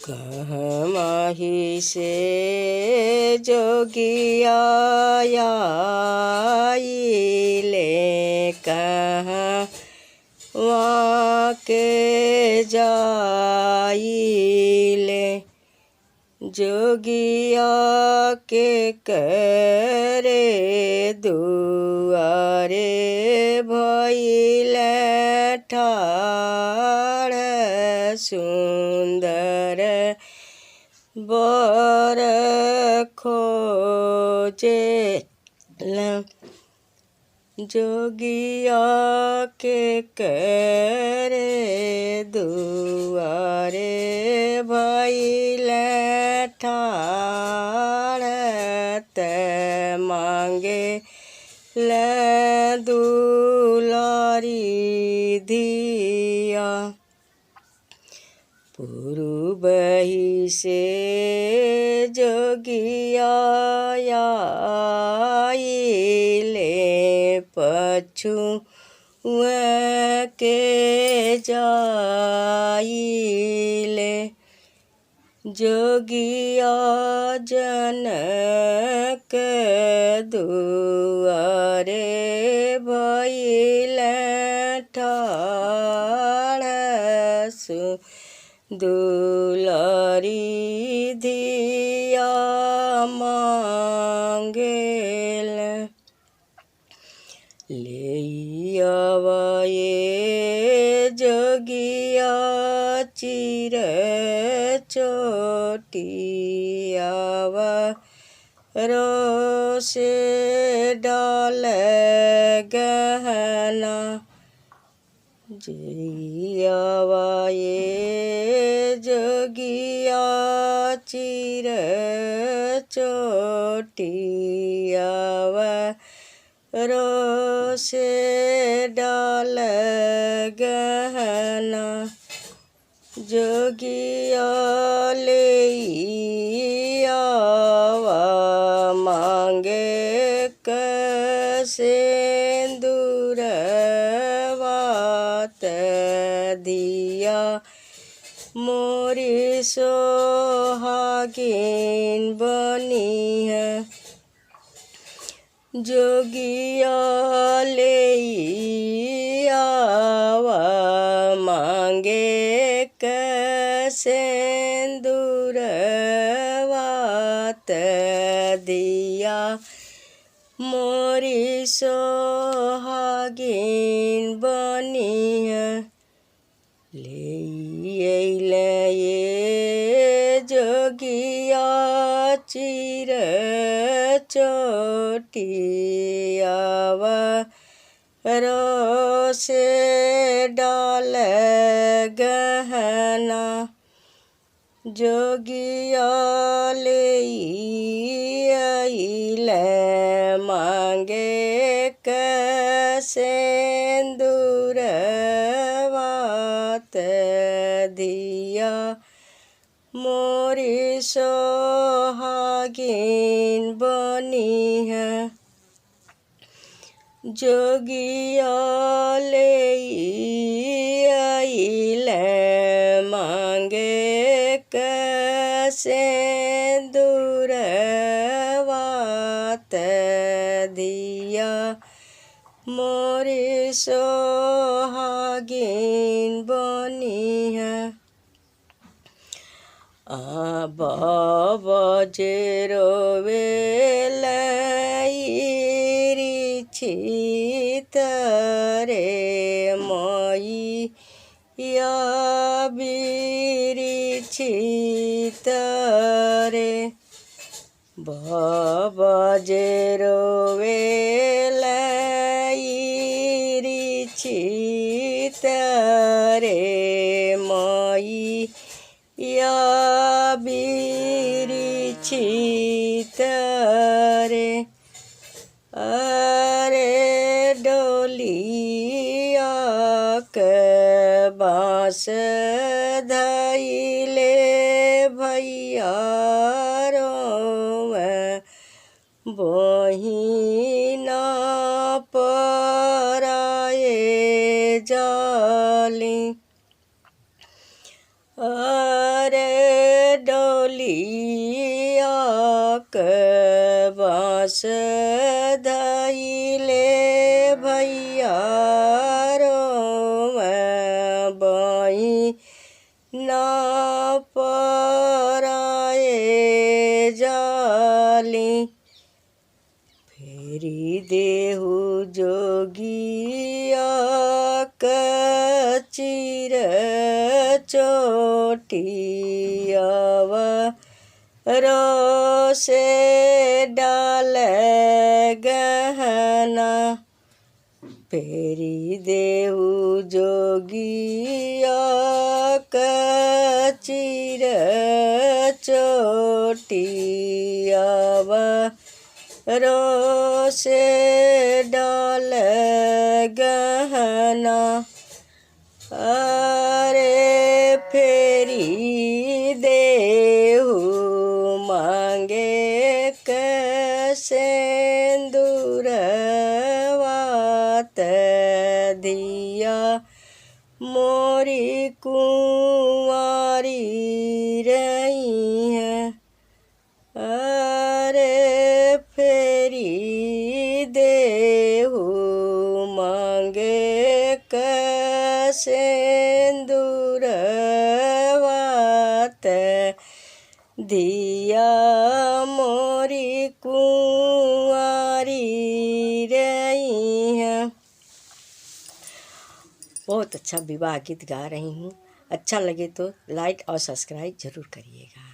कहमाही से जोगिया आइले कहाँ वहाँ के जाइले जोगिया के करे दुआरे भइले ठाड़ सुंदर बर खोजे जोगिया के करे दुआरे भइले ठाड़ ते मांगे ले दुलारी धिया पूर्वही से जोगिया आइले पछुआ के जाइले जोगिया जनक दुआरे भइले ठाड़ दुलारी धिया मांगेल लेइयावा ये जोगिया चिर चोटियावा रोसे डाल गहना जियावा ये जोगिया चिर चोटियावा रोसे डाल गहना जोगिया लेइयावा मांगे सिंदूरवात दिया मोरी सोहागिन बनी है जोगिया लेइयावा मांगे सिंदूरवात दिया मोरी सोहागिन बनी है ले ये जोगिया चिर चोटियावा रोसे डाल गहना जोगिया लेइले मांगे सिंदूरवात दिया मोरी सोहागिन बनी है जोगिया लेइले मांगे सिंदूरवात दिया मोरी सोहागिन बनी है बाबा जे रोवेले छितरे मई या बीरी छितरे बाबा जे रोवेले छितरे मई या बीरी छितरे अरे डोलिया के बाँस धइले भैया रोवे बहिना पराए जाली अरे डोलिया के बाँस धइले भैया रोम बही ना पराए जाली फेरी देहु जोगिया कचिर चोटियाव रोसे डाल गहना फेरी देहु जोगिया कचिर चोटियाव रोसे डाल गहना अरे फेरी देहु मांगे सिंदूरवात दिया मोरी कुंवारी रही है अरे फेरी देहु मांगे सिंदूरवात दिया मोरी कुंवारी रही है। बहुत अच्छा विवाह गीत गा रही हूँ। अच्छा लगे तो लाइक और सब्सक्राइब ज़रूर करिएगा।